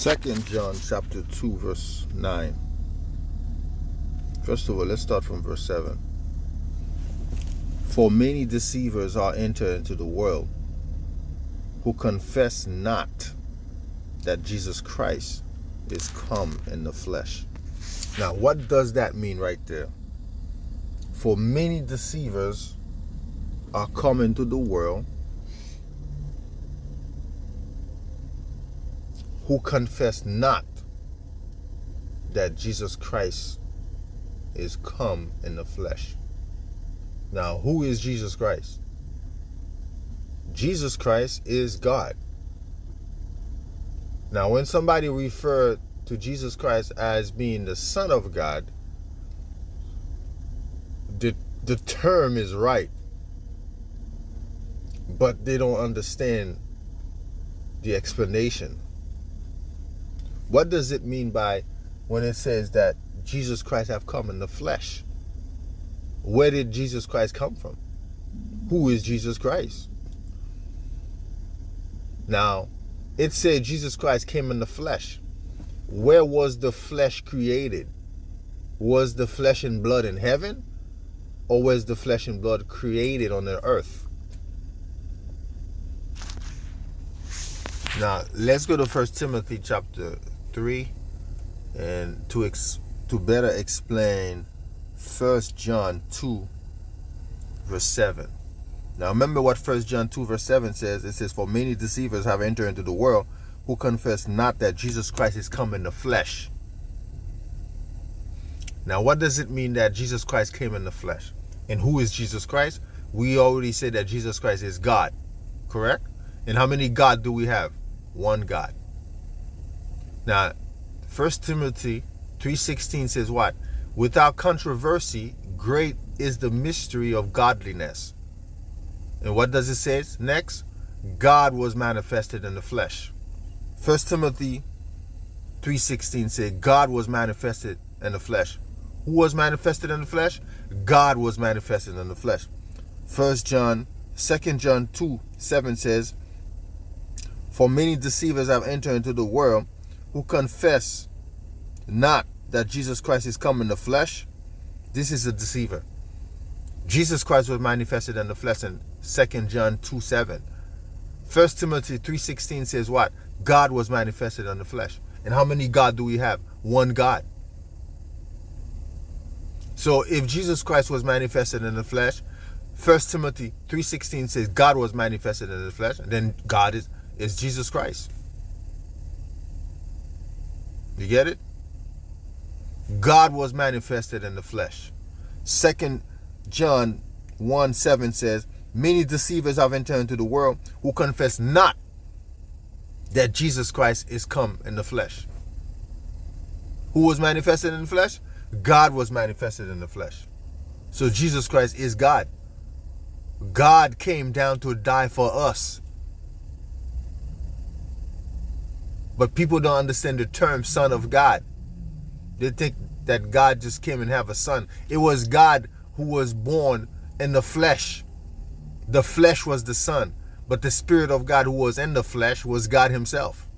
2 John chapter 2 verse 9. First of all, let's start from verse 7. For many deceivers are entered into the world, who confess not that Jesus Christ is come in the flesh. Now, what does that mean right there? For many deceivers are come into the world, who confess not that Jesus Christ is come in the flesh. Now, who is Jesus Christ? Jesus Christ is God. Now, when somebody refers to Jesus Christ as being the Son of God, the term is right, but they don't understand the explanation. What does it mean by when it says that Jesus Christ have come in the flesh? Where did Jesus Christ come from? Who is Jesus Christ? Now, it said Jesus Christ came in the flesh. Where was the flesh created? Was the flesh and blood in heaven? Or was the flesh and blood created on the earth? Now, let's go to 1 Timothy chapter 3 and to better explain 1 John 2 verse 7. Now remember what 1 John 2 verse 7 says. It says, for many deceivers have entered into the world, who confess not that Jesus Christ is come in the flesh. Now what does it mean that Jesus Christ came in the flesh? And who is Jesus Christ? We already said that Jesus Christ is God, correct? And how many God do we have? One God. Now, 1 Timothy 3:16 says what? Without controversy, great is the mystery of godliness. And what does it say next? God was manifested in the flesh. 1 Timothy 3:16 says God was manifested in the flesh. Who was manifested in the flesh? God was manifested in the flesh. 2 John 2:7 says, for many deceivers have entered into the world, who confess not that Jesus Christ is come in the flesh. This is a deceiver. Jesus Christ was manifested in the flesh in 2 John 2:7. 1 Timothy 3:16 says what? God was manifested in the flesh. And how many God do we have? One God. So if Jesus Christ was manifested in the flesh, 1 Timothy 3:16 says God was manifested in the flesh, and then God is Jesus Christ. You get it? God was manifested in the flesh. 2 John 1:7 says, many deceivers have entered into the world, who confess not that Jesus Christ is come in the flesh. Who was manifested in the flesh? God was manifested in the flesh. So Jesus Christ is God. God came down to die for us. But people don't understand the term Son of God. They think that God just came and have a son. It was God who was born in the flesh. The flesh was the Son. But the Spirit of God who was in the flesh was God himself.